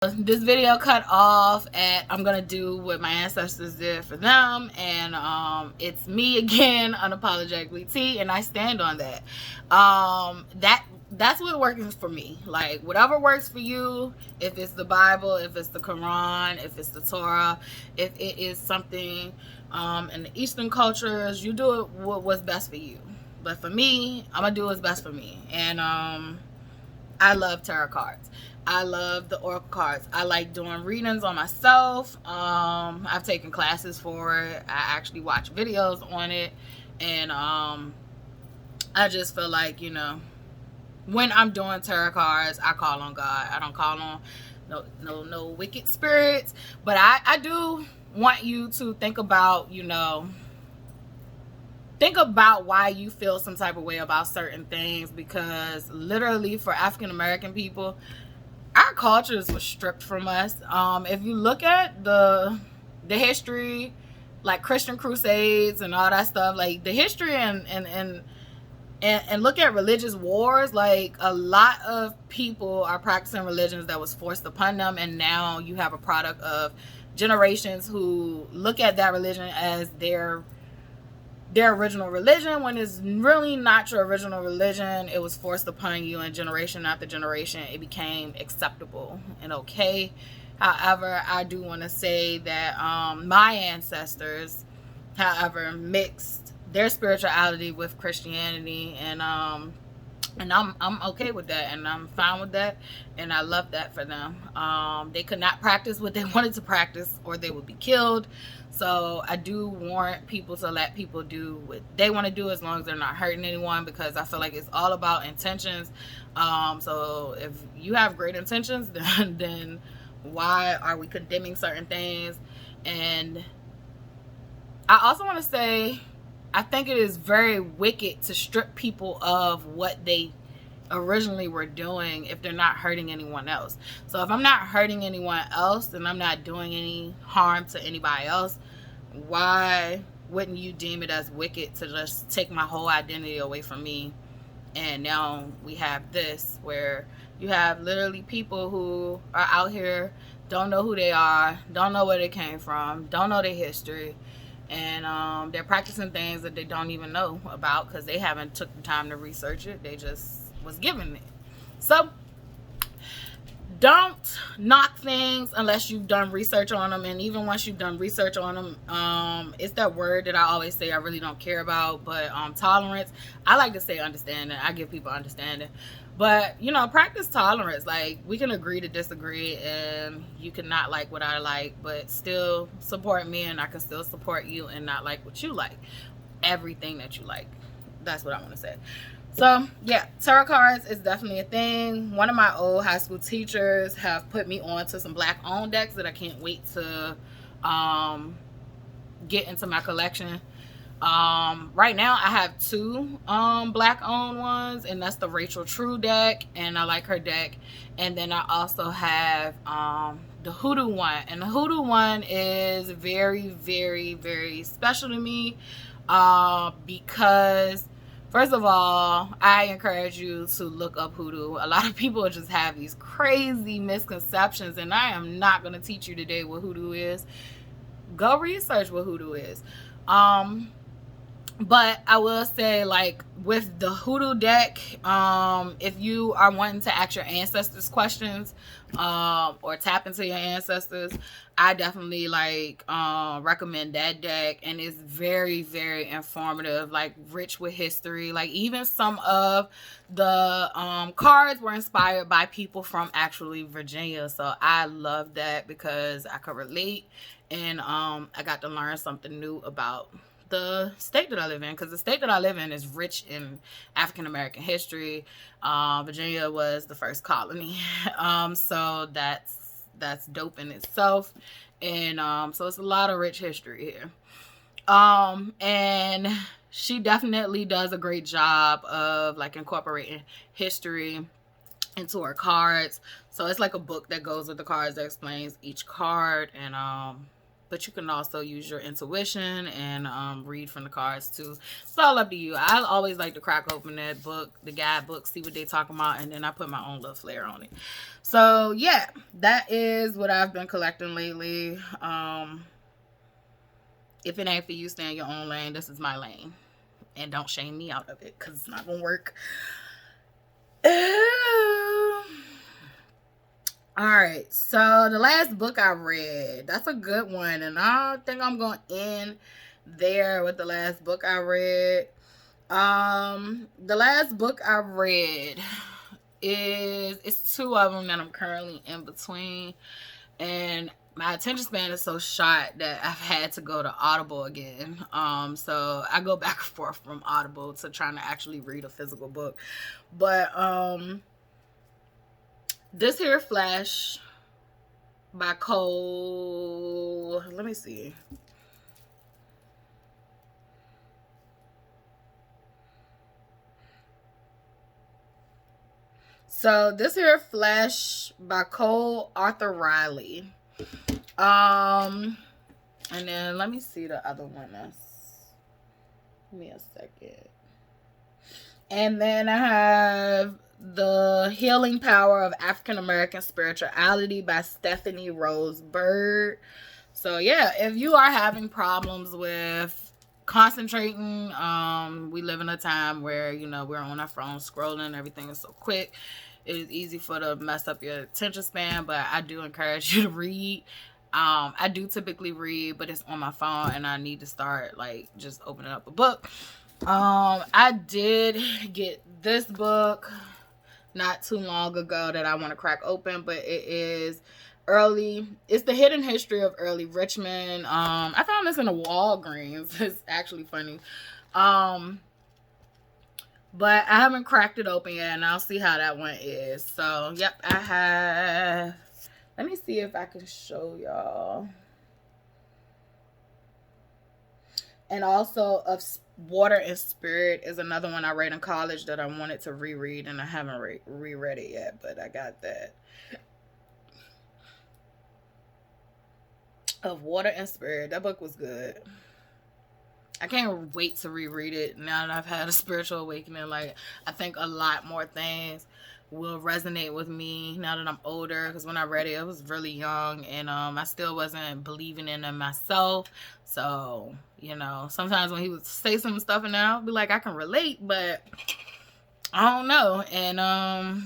This video cut off at I'm gonna do what my ancestors did for them, and it's me again, unapologetically T, and I stand on that. That's what works for me. Like, whatever works for you, if it's the Bible, if it's the Quran, if it's the Torah, if it is something in the Eastern cultures, you do it what's best for you. But for me, I'm gonna do what's best for me. And I love tarot cards. I love the oracle cards. I like doing readings on myself. I've taken classes for it. I actually watch videos on it. And I just feel like, when I'm doing tarot cards, I call on God. I don't call on no wicked spirits. But I do want you to think about, think about why you feel some type of way about certain things, because literally for African American people, our cultures were stripped from us. If you look at the history, like Christian crusades and all that stuff, like the history and look at religious wars, like a lot of people are practicing religions that was forced upon them, and now you have a product of generations who look at that religion as their original religion, when it's really not your original religion. It was forced upon you, and generation after generation it became acceptable and okay. However, I do want to say that my ancestors, however, mixed their spirituality with Christianity, and I'm okay with that, and I'm fine with that, and I love that for them. They could not practice what they wanted to practice, or they would be killed. So I do want people to let people do what they want to do, as long as they're not hurting anyone, because I feel like it's all about intentions. So if you have great intentions, then why are we condemning certain things? And I also want to say, I think it is very wicked to strip people of what they originally were doing if they're not hurting anyone else. So if I'm not hurting anyone else and I'm not doing any harm to anybody else, why wouldn't you deem it as wicked to just take my whole identity away from me? And now we have this, where you have literally people who are out here, don't know who they are, don't know where they came from, don't know their history, and they're practicing things that they don't even know about because they haven't took the time to research it. They just was given it. So don't knock things unless you've done research on them. And even once you've done research on them, it's that word that I always say I really don't care about, but tolerance. I like to say understanding. I give people understanding, but practice tolerance. Like, we can agree to disagree, and you can not like what I like, but still support me, and I can still support you and not like what you like. Everything that you like. That's what I want to say. So yeah, tarot cards is definitely a thing. One of my old high school teachers have put me on to some black owned decks that I can't wait to get into my collection. Right now I have two black owned ones, and that's the Rachel True deck, and I like her deck. And then I also have the Hoodoo one, and the Hoodoo one is very, very, very special to me, because first of all, I encourage you to look up hoodoo. A lot of people just have these crazy misconceptions, and I am not going to teach you today what hoodoo is. Go research what hoodoo is. But I will say, like, with the hoodoo deck, if you are wanting to ask your ancestors questions, or tap into your ancestors, I definitely recommend that deck. And it's very, very informative, like rich with history. Like, even some of the cards were inspired by people from actually Virginia. So I love that because I could relate, and I got to learn something new about the state that I live in, because the state that I live in is rich in African American history. Virginia was the first colony, so that's dope in itself, and so it's a lot of rich history here. And she definitely does a great job of like incorporating history into her cards. So it's like a book that goes with the cards that explains each card, and but you can also use your intuition and read from the cards too. It's all up to you. I always like to crack open that book, the guidebook, see what they talking about, and then I put my own little flair on it. So yeah, that is what I've been collecting lately. If it ain't for you, stay in your own lane. This is my lane, and don't shame me out of it, because it's not gonna work. Alright, so the last book I read, that's a good one, and I think I'm going to end there with the last book I read. The last book I read it's two of them that I'm currently in between, and my attention span is so short that I've had to go to Audible again. So I go back and forth from Audible to trying to actually read a physical book. But this here Flesh by Cole, let me see. So this here Flesh by Cole Arthur Riley. And then let me see the other one. Give me a second. And then I have The Healing Power of African American Spirituality by Stephanie Rose Bird. So yeah, if you are having problems with concentrating, we live in a time where, you know, we're on our phones scrolling, everything is so quick. It is easy to mess up your attention span, but I do encourage you to read. I do typically read, but it's on my phone, and I need to start like just opening up a book. I did get this book not too long ago that I want to crack open, but it is it's The Hidden History of Early Richmond. I found this in a Walgreens. It's actually funny. But I haven't cracked it open yet, and I'll see how that one is. So, yep, I have. Let me see if I can show y'all. And also, of Water and Spirit is another one I read in college that I wanted to reread, and I haven't reread it yet, but I got that. Of Water and Spirit. That book was good. I can't wait to reread it now that I've had a spiritual awakening. Like, I think a lot more things will resonate with me now that I'm older, because when I read it, I was really young, and I still wasn't believing in it myself. So, you know, sometimes when he would say some stuff and I'll be like, I can relate, but I don't know. And I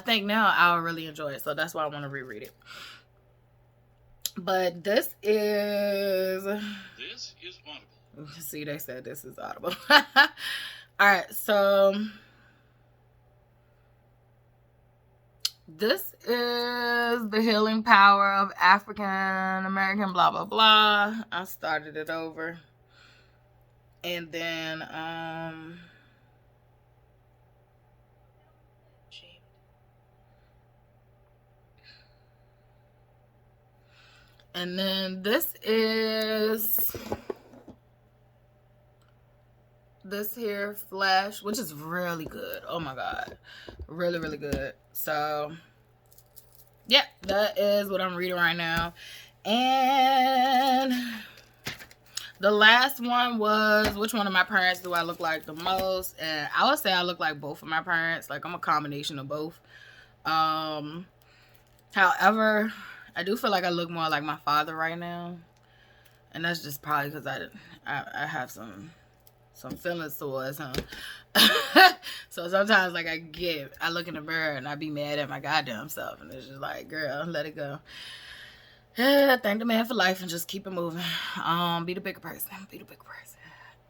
think now I'll really enjoy it, so that's why I want to reread it. But this is Audible. See, they said this is Audible. All right, so this is The Healing Power of African American blah blah blah. I started it over, and then and then this here Flesh, which is really good. Oh my god, really really good. So yeah, that is what I'm reading right now. And the last one was, which one of my parents do I look like the most? And I would say I look like both of my parents. Like, I'm a combination of both. However, I do feel like I look more like my father right now, and that's just probably because I have some feelings towards him. So sometimes, like, I look in the mirror and I be mad at my goddamn self, and it's just like, girl, let it go. Thank the man for life and just keep it moving. Be the bigger person. Be the bigger person.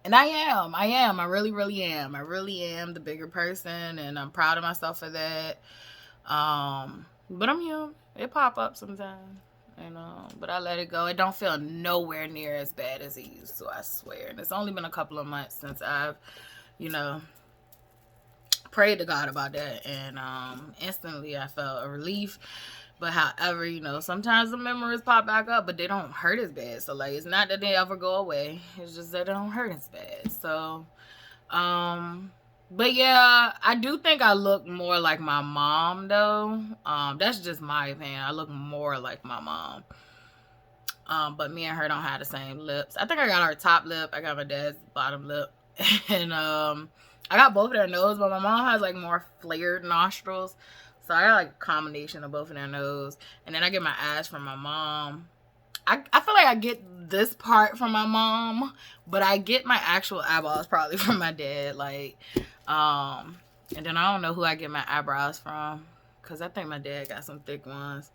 And I am. I really, really am. I really am the bigger person, and I'm proud of myself for that. But I'm human. It pop up sometimes, you know, but I let it go. It don't feel nowhere near as bad as it used to, I swear. And it's only been a couple of months since I've, you know, prayed to God about that, and instantly I felt a relief. But however, you know, sometimes the memories pop back up, but they don't hurt as bad. So, like, it's not that they ever go away. It's just that they don't hurt as bad. So, But yeah, I do think I look more like my mom though. That's just my opinion. I look more like my mom. But me and her don't have the same lips. I think I got her top lip. I got my dad's bottom lip. And I got both of their nose, but my mom has like more flared nostrils. So I got like a combination of both of their nose. And then I get my eyes from my mom. I feel like I get this part from my mom, but I get my actual eyeballs probably from my dad. Like, and then I don't know who I get my eyebrows from, because I think my dad got some thick ones.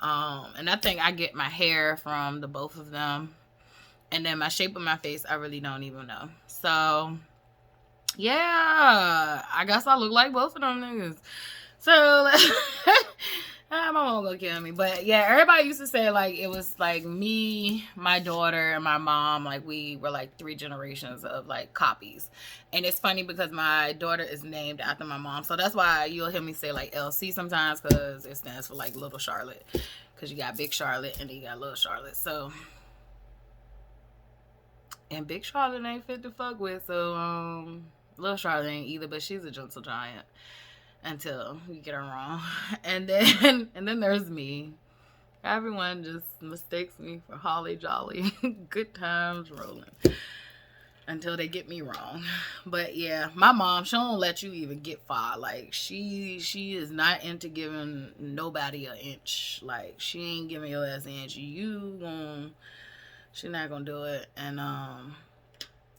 And I think I get my hair from the both of them. And then my shape of my face, I really don't even know. So, yeah, I guess I look like both of them niggas. So, my mom gonna kill me. But yeah, everybody used to say like it was like me, my daughter, and my mom. Like we were like 3 generations of like copies. And it's funny because my daughter is named after my mom. So that's why you'll hear me say like LC sometimes, because it stands for like Little Charlotte. Because you got Big Charlotte and then you got Little Charlotte. So, and Big Charlotte ain't fit to fuck with. So Little Charlotte ain't either, but she's a gentle giant until you get her wrong. And then there's me. Everyone just mistakes me for Holly Jolly. Good times rolling until they get me wrong. But yeah, my mom, she don't let you even get far. Like she is not into giving nobody an inch. Like she ain't giving your ass an inch. She's not gonna do it. And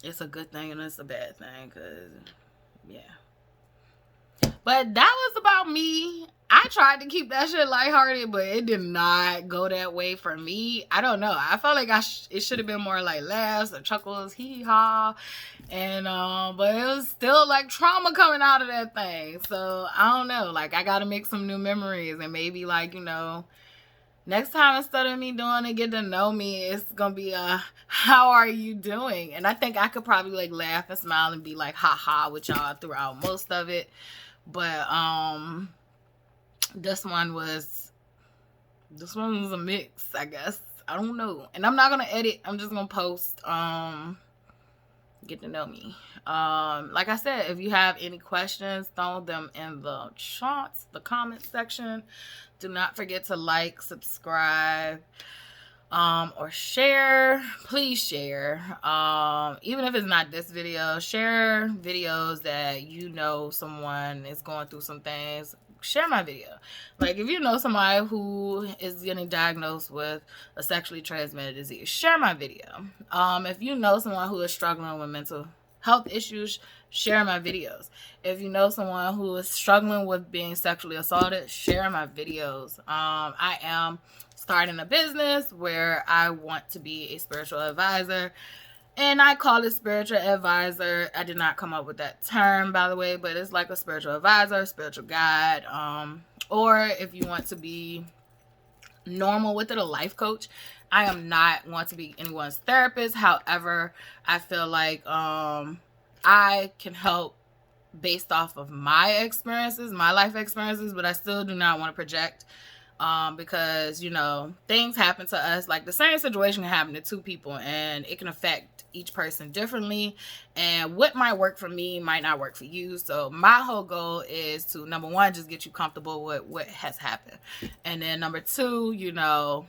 it's a good thing and it's a bad thing, because yeah. But that was about me. I tried to keep that shit lighthearted, but it did not go that way for me. I don't know. I felt like it should have been more like laughs or chuckles, hee ha, and but it was still like trauma coming out of that thing. So I don't know. Like I gotta make some new memories, and maybe like, you know, next time instead of me doing it, get to know me, it's gonna be how are you doing? And I think I could probably like laugh and smile and be like ha ha with y'all throughout most of it. But this one was a mix, I guess. I don't know. And I'm not gonna edit. I'm just gonna post get to know me. Like I said, if you have any questions, throw them in the chats, the comment section. Do not forget to like, subscribe, or share. Please share. Even if it's not this video, share videos that you know someone is going through some things. Share my video. Like if you know somebody who is getting diagnosed with a sexually transmitted disease, share my video. If you know someone who is struggling with mental health issues, share my videos. If you know someone who is struggling with being sexually assaulted, share my videos. I am starting a business where I want to be a spiritual advisor, and I call it spiritual advisor. I did not come up with that term, by the way, but it's like a spiritual advisor, spiritual guide, or if you want to be normal with it, a life coach. I am not want to be anyone's therapist. However, I feel like I can help based off of my experiences, my life experiences, but I still do not want to project because, you know, things happen to us. Like the same situation can happen to 2 people and it can affect each person differently, and what might work for me might not work for you. So my whole goal is to, number 1, just get you comfortable with what has happened, and then number 2, you know,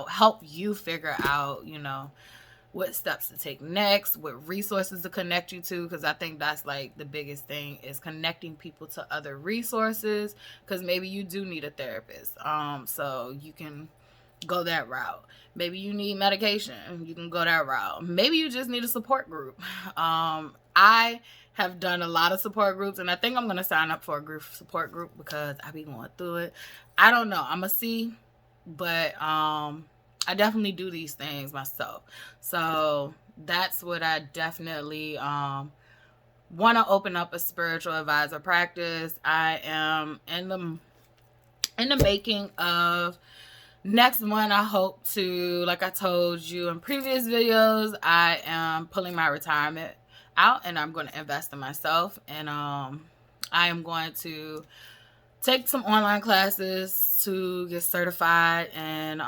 help you figure out, you know, what steps to take next, what resources to connect you to, because I think that's like the biggest thing, is connecting people to other resources, because maybe you do need a therapist, so you can go that route. Maybe you need medication, you can go that route. Maybe you just need a support group. I have done a lot of support groups, and I think I'm going to sign up for a support group because I be going through it. I don't know, I'm going to see, but I definitely do these things myself. So that's what I definitely want to open up, a spiritual advisor practice. I am in the making of next month. I hope to, like I told you in previous videos, I am pulling my retirement out and I'm going to invest in myself. And I am going to take some online classes to get certified and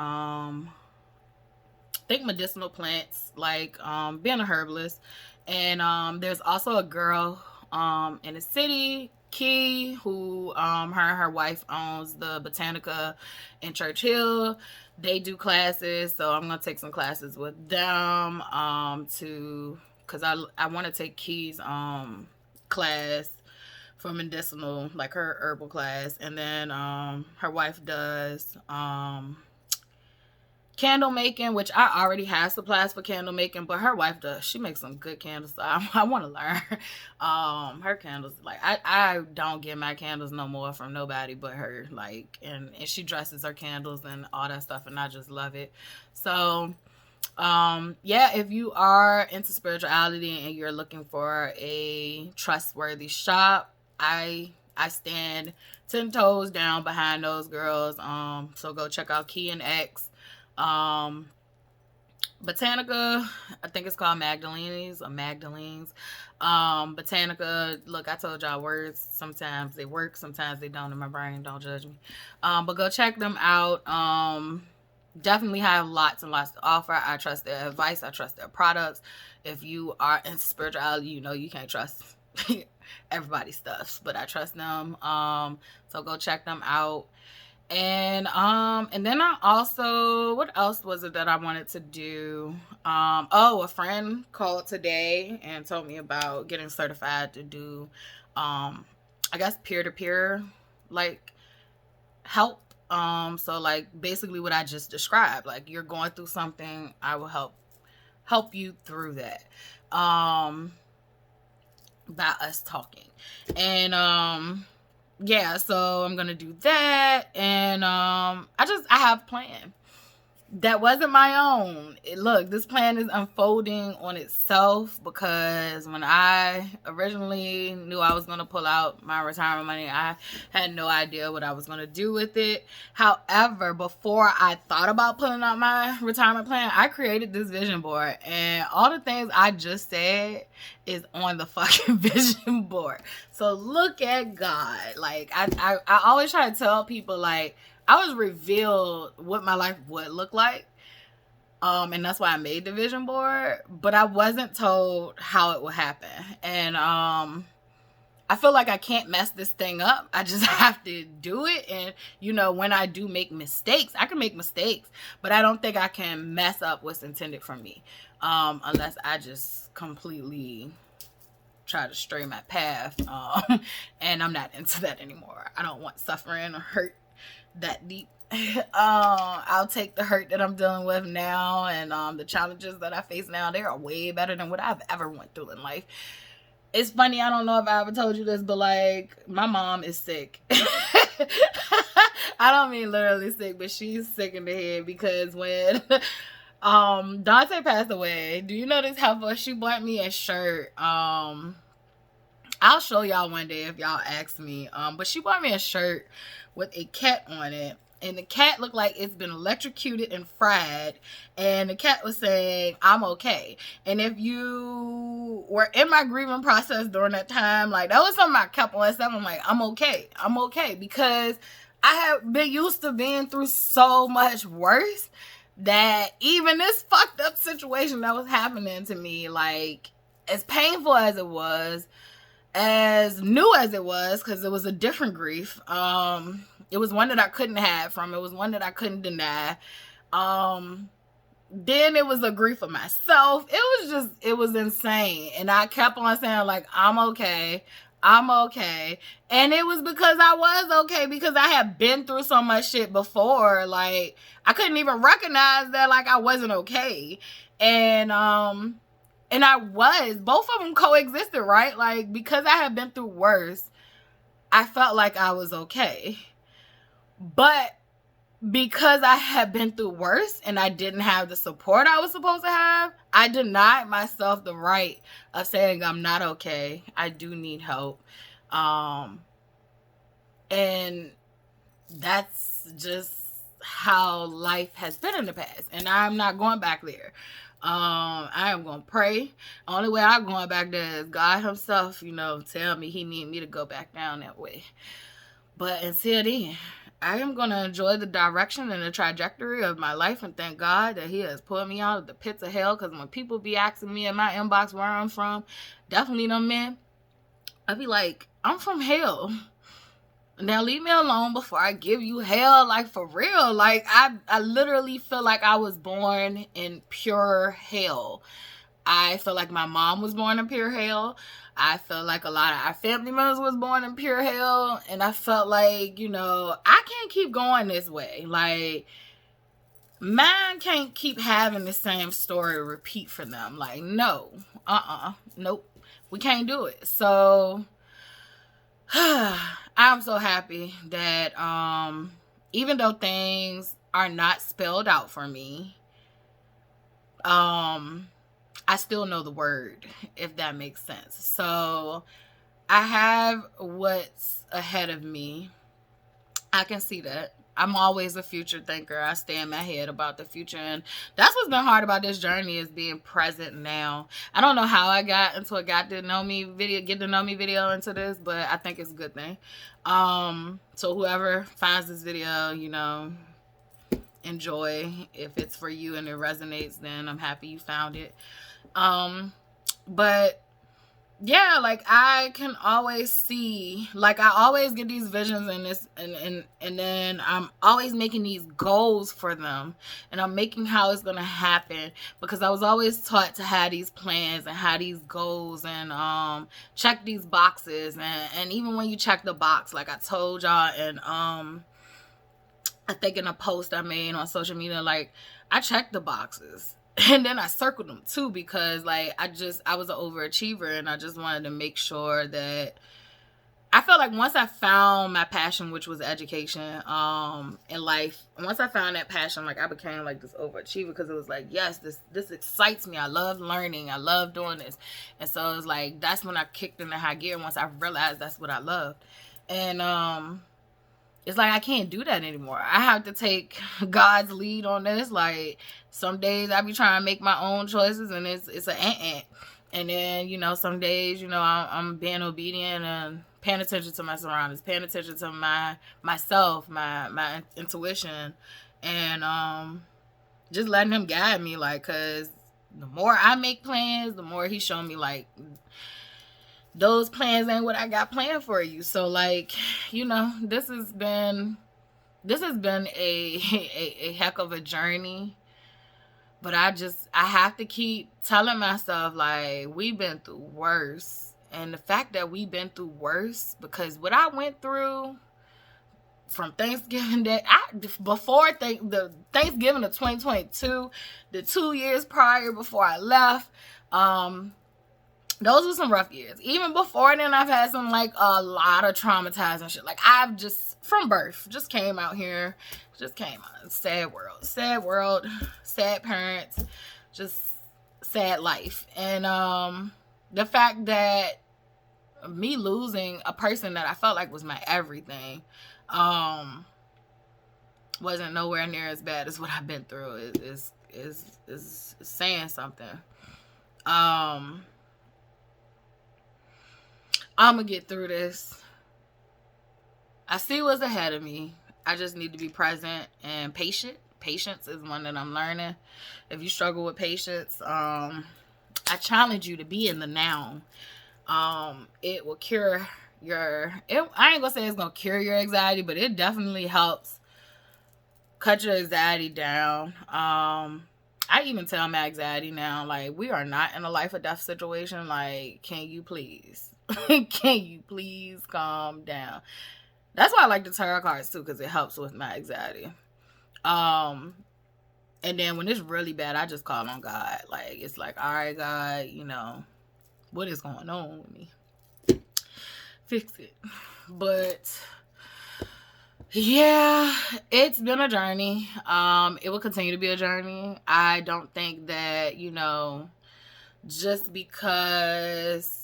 think medicinal plants, like being a herbalist. And there's also a girl in the city. Key, who her and her wife owns the Botanica in Churchill. They do classes, so I'm gonna take some classes with them because I want to take Key's class for medicinal, like her herbal class, and then her wife does candle making, which I already have supplies for candle making, but her wife does. She makes some good candles, so I want to learn. Her candles, like I don't get my candles no more from nobody but her, like, and she dresses her candles and all that stuff, and I just love it. So yeah, if you are into spirituality and you're looking for a trustworthy shop, I stand 10 toes down behind those girls. So go check out Key and X. Botanica, I think it's called Magdalene's or Magdalene's. Botanica, look, I told y'all words, sometimes they work, sometimes they don't in my brain, don't judge me. But go check them out. Definitely have lots and lots to offer. I trust their advice, I trust their products. If you are into spirituality, you know you can't trust everybody's stuff, but I trust them. So go check them out. And then I also, what else was it that I wanted to do? A friend called today and told me about getting certified to do I guess peer-to-peer like help. So like basically what I just described, like you're going through something, I will help you through that by us talking. And yeah, so I'm gonna do that, and I have a plan that wasn't my own. Look, this plan is unfolding on itself because when I originally knew I was going to pull out my retirement money, I had no idea what I was going to do with it. However, before I thought about pulling out my retirement plan, I created this vision board, and all the things I just said is on the fucking vision board. So look at God. Like I always try to tell people, like, I was revealed what my life would look like. And that's why I made the vision board, but I wasn't told how it would happen. And I feel like I can't mess this thing up. I just have to do it. And you know, when I do make mistakes, I can make mistakes, but I don't think I can mess up what's intended for me. Unless I just completely try to stray my path. And I'm not into that anymore. I don't want suffering or hurt that deep. I'll take the hurt that I'm dealing with now, and the challenges that I face now, they are way better than what I've ever went through in life. It's funny, I don't know if I ever told you this, but like, my mom is sick. I don't mean literally sick, but she's sick in the head because when Dante passed away, do you know this heifer? She bought me a shirt. I'll show y'all one day if y'all ask me. But she bought me a shirt with a cat on it. And the cat looked like it's been electrocuted and fried. And the cat was saying, I'm okay. And if you were in my grieving process during that time, like, that was something I kept on saying. I'm like, I'm okay. I'm okay. Because I have been used to being through so much worse that even this fucked up situation that was happening to me, like, as painful as it was, as new as it was, because it was a different grief. It was one that I couldn't hide from. It was one that I couldn't deny. Then it was a grief of myself. It was insane. And I kept on saying, like, I'm okay. I'm okay. And it was because I was okay, because I had been through so much shit before. Like, I couldn't even recognize that, like, I wasn't okay. And I was. Both of them coexisted, right? Like, because I had been through worse, I felt like I was okay. But because I had been through worse and I didn't have the support I was supposed to have, I denied myself the right of saying I'm not okay. I do need help. And that's just how life has been in the past. And I'm not going back there. I am going to pray. Only way I'm going back there is God himself, tell me he need me to go back down that way. But until then, I am going to enjoy the direction and the trajectory of my life and thank God that he has pulled me out of the pits of hell. Because when people be asking me in my inbox where I'm from, definitely them men, I'd be like, I'm from hell. Now leave me alone before I give you hell, like for real. Like I literally feel like I was born in pure hell. I feel like my mom was born in pure hell. I felt like a lot of our family members was born in pure hell. And I felt like, you know, I can't keep going this way. Like, man can't keep having the same story repeat for them. Like, no. Nope. We can't do it. So I'm so happy that even though things are not spelled out for me, I still know the word, if that makes sense. So I have what's ahead of me. I can see that. I'm always a future thinker. I stay in my head about the future. And that's what's been hard about this journey, is being present now. I don't know how I got into a get to know me video into this, but I think it's a good thing. So whoever finds this video, you know, enjoy. If it's for you and it resonates, then I'm happy you found it. But yeah, like I can always see, like I always get these visions in this, and then I'm always making these goals for them, and I'm making how it's gonna happen, because I was always taught to have these plans and have these goals and check these boxes, and even when you check the box, like I told y'all, and I think in a post I made on social media, like I checked the boxes. And then I circled them too, because like I was an overachiever, and I just wanted to make sure that I felt like once I found my passion, which was education, in life, once I found that passion, like I became like this overachiever, because it was like, yes, this excites me. I love learning. I love doing this. And so it was like, that's when I kicked into high gear, once I realized that's what I loved. And it's like I can't do that anymore. I have to take God's lead on this. Like some days I be trying to make my own choices, and it's an ant. And then, you know, some days, you know, I'm being obedient and paying attention to my surroundings, paying attention to myself, my intuition, and just letting him guide me. Like, cause the more I make plans, the more he's showing me like, those plans ain't what I got planned for you. So like, you know, this has been a heck of a journey. But I have to keep telling myself, like, we've been through worse. And the fact that we've been through worse, because what I went through from Thanksgiving before the Thanksgiving of 2022, the 2 years prior before I left, those were some rough years. Even before then, I've had some, like, a lot of traumatizing shit. Like, I've just, from birth, just came out here. Just came out. Sad world. Sad world. Sad parents. Just sad life. And the fact that me losing a person that I felt like was my everything wasn't nowhere near as bad as what I've been through is saying something. I'm going to get through this. I see what's ahead of me. I just need to be present and patient. Patience is one that I'm learning. If you struggle with patience, I challenge you to be in the now. It will cure I ain't going to say it's going to cure your anxiety, but it definitely helps cut your anxiety down. I even tell my anxiety now, like, we are not in a life or death situation. Like, can you please calm down? That's why I like the tarot cards too, because it helps with my anxiety. And then when it's really bad, I just call on God. Like, it's like, all right, God, you know, what is going on with me? Fix it. But yeah, it's been a journey. It will continue to be a journey. I don't think that, you know, just because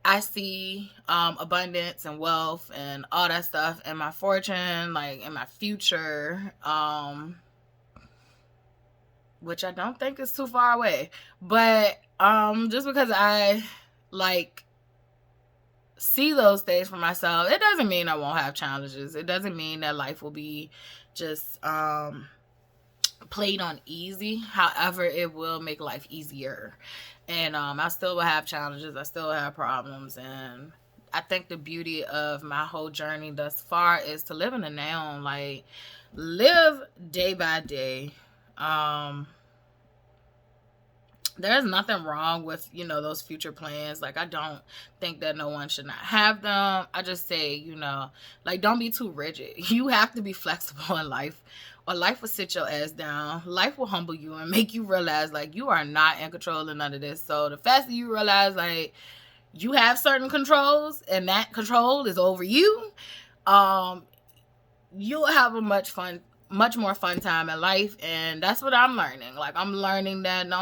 I see abundance and wealth and all that stuff and my fortune, like in my future, which I don't think is too far away. But just because I like see those things for myself, it doesn't mean I won't have challenges. It doesn't mean that life will be just played on easy. However, it will make life easier. And I still will have challenges. I still have problems. And I think the beauty of my whole journey thus far is to live in the now. Like, live day by day. There's nothing wrong with, you know, those future plans. Like, I don't think that no one should not have them. I just say, you know, like, don't be too rigid. You have to be flexible in life, or life will sit your ass down. Life will humble you and make you realize, like, you are not in control of none of this. So the faster you realize, like, you have certain controls and that control is over you, you'll have a much more fun time in life. And that's what I'm learning. Like, I'm learning that the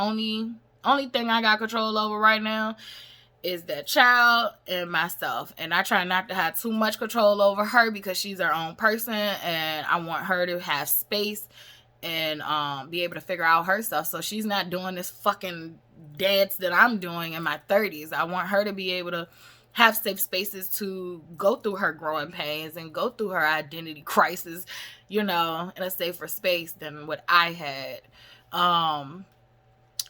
only thing I got control over right now is that child and myself. And I try not to have too much control over her because she's her own person, and I want her to have space and be able to figure out her stuff, so she's not doing this fucking dance that I'm doing in my 30s. I want her to be able to have safe spaces to go through her growing pains and go through her identity crisis, you know, in a safer space than what I had.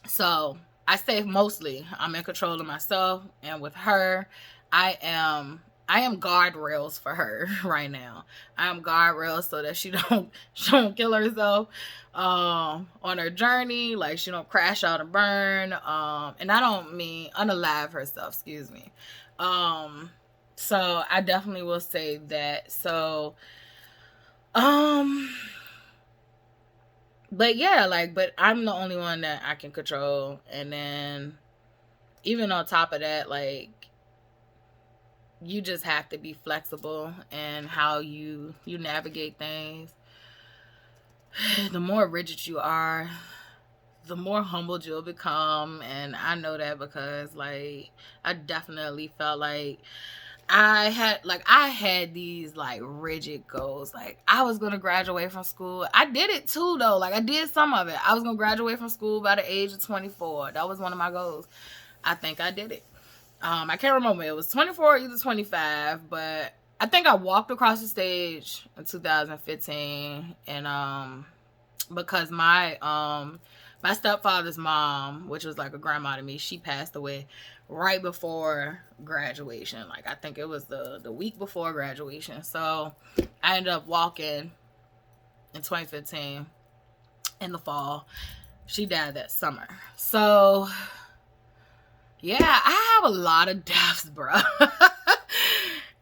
So I say mostly I'm in control of myself, and with her, I am guardrails for her right now. I am guardrails so that she don't kill herself on her journey. Like, she don't crash out and burn. And I don't mean unalive herself, excuse me. So I definitely will say that. So, but yeah, like, but I'm the only one that I can control. And then even on top of that, like, you just have to be flexible in how you navigate things. The more rigid you are, the more humbled you'll become. And I know that because, like, I definitely felt like I had these, like, rigid goals. Like, I was going to graduate from school. I did it too, though. Like, I did some of it. I was going to graduate from school by the age of 24. That was one of my goals. I think I did it. I can't remember. It was 24 or either 25, but I think I walked across the stage in 2015. And because my stepfather's mom, which was like a grandma to me, she passed away right before graduation. Like, I think it was the week before graduation. So I ended up walking in 2015 in the fall. She died that summer. So yeah, I have a lot of deaths, bro.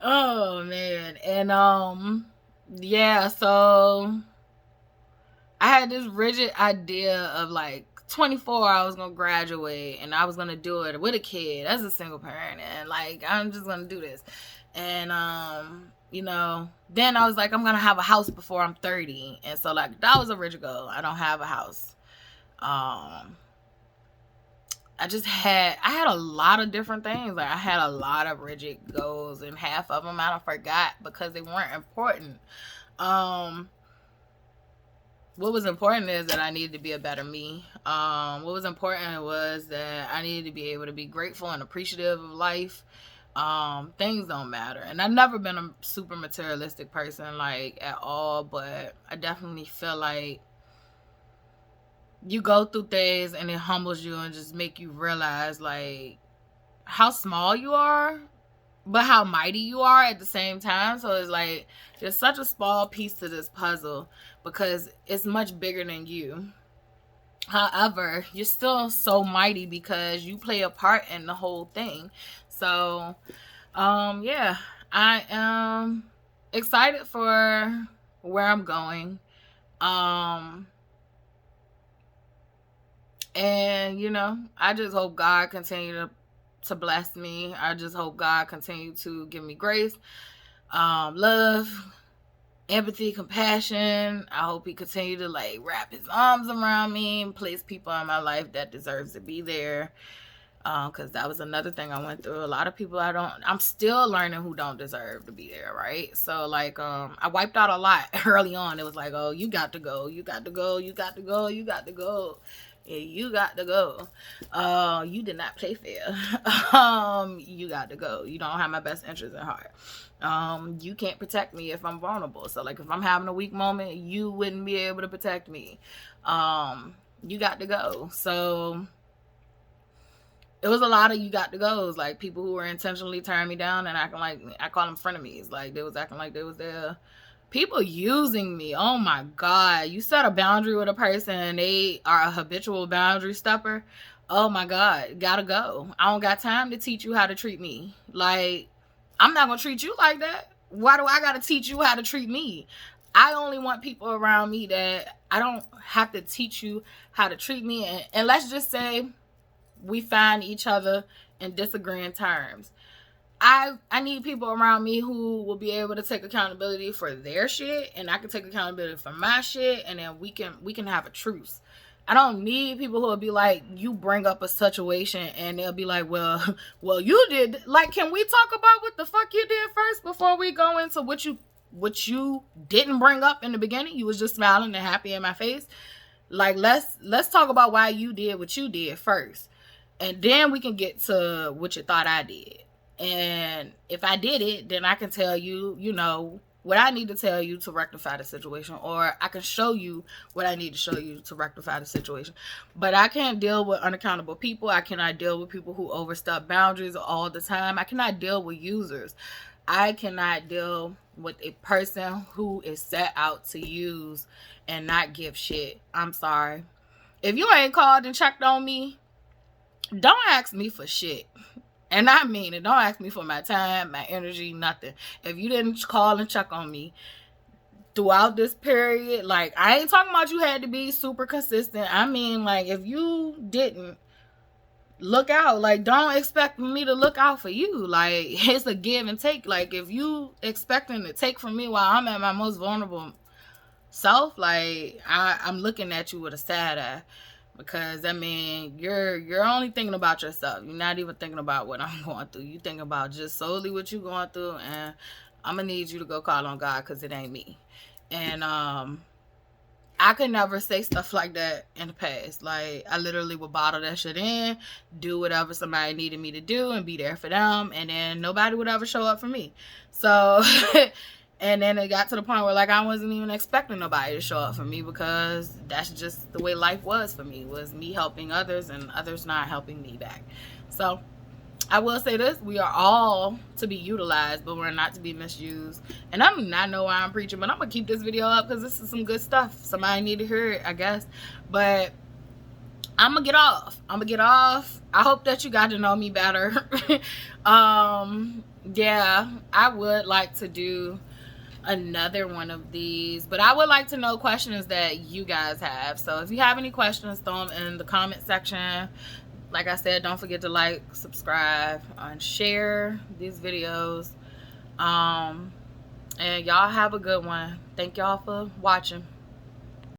Oh man. And yeah, so I had this rigid idea of, like, 24, I was gonna graduate and I was gonna do it with a kid as a single parent, and, like, I'm just gonna do this. And you know, then I was like, I'm gonna have a house before I'm 30. And so, like, that was a rigid goal. I don't have a house. I had a lot of different things. Like, I had a lot of rigid goals, and half of them I forgot because they weren't important. What was important is that I needed to be a better me. What was important was that I needed to be able to be grateful and appreciative of life. Things don't matter. And I've never been a super materialistic person, like, at all, but I definitely feel like you go through things and it humbles you and just make you realize, like, how small you are, but how mighty you are at the same time. So it's like, there's such a small piece to this puzzle because it's much bigger than you. However, you're still so mighty because you play a part in the whole thing. So, yeah, I am excited for where I'm going. And, you know, I just hope God continue to bless me. I just hope God continue to give me grace, love, empathy, compassion. I hope he continue to, like, wrap his arms around me and place people in my life that deserves to be there. Because that was another thing I went through. A lot of people I'm still learning who don't deserve to be there, right? So, like, I wiped out a lot early on. It was like, oh, you got to go, you got to go, you got to go, you got to go. You got to go. You did not play fair. You got to go. You don't have my best interest at heart. You can't protect me if I'm vulnerable. So like if I'm having a weak moment, you wouldn't be able to protect me. You got to go. So it was a lot of you got to goes, like people who were intentionally tearing me down and acting like, I call them frenemies, like they was acting like they was there. People using me. Oh my God. You set a boundary with a person and they are a habitual boundary stepper. Oh my God. Gotta go. I don't got time to teach you how to treat me. Like, I'm not gonna treat you like that. Why do I gotta teach you how to treat me? I only want people around me that I don't have to teach you how to treat me. And let's just say we find each other in disagreeing terms. I need people around me who will be able to take accountability for their shit, and I can take accountability for my shit, and then we can have a truce. I don't need people who will be like, you bring up a situation and they'll be like, well you did. Like, can we talk about what the fuck you did first before we go into what you didn't bring up in the beginning? You was just smiling and happy in my face. Like, let's talk about why you did what you did first, and then we can get to what you thought I did. And if I did it, then I can tell you, you know, what I need to tell you to rectify the situation, or I can show you what I need to show you to rectify the situation. But I can't deal with unaccountable people. I cannot deal with people who overstep boundaries all the time. I cannot deal with users. I cannot deal with a person who is set out to use and not give shit. I'm sorry. If you ain't called and checked on me, don't ask me for shit. And I mean it. Don't ask me for my time, my energy, nothing. If you didn't call and check on me throughout this period, like, I ain't talking about you had to be super consistent. I mean, like, if you didn't look out, like, don't expect me to look out for you. Like, it's a give and take. Like, if you expecting to take from me while I'm at my most vulnerable self, like, I'm looking at you with a sad eye. Because, I mean, you're only thinking about yourself. You're not even thinking about what I'm going through. You think about just solely what you're going through. And I'm going to need you to go call on God, because it ain't me. And I could never say stuff like that in the past. Like, I literally would bottle that shit in, do whatever somebody needed me to do, and be there for them. And then nobody would ever show up for me. So... And then it got to the point where, like, I wasn't even expecting nobody to show up for me, because that's just the way life was for me, was me helping others and others not helping me back. So I will say this: we are all to be utilized, but we're not to be misused. And I do not know why I'm preaching, but I'm gonna keep this video up because this is some good stuff. Somebody need to hear it, I guess. But I'm gonna get off. I hope that you got to know me better. Yeah, I would like to do another one of these, but I would like to know questions that you guys have. So if you have any questions, throw them in the comment section. Like I said, don't forget to like, subscribe, and share these videos. And y'all have a good one. Thank y'all for watching.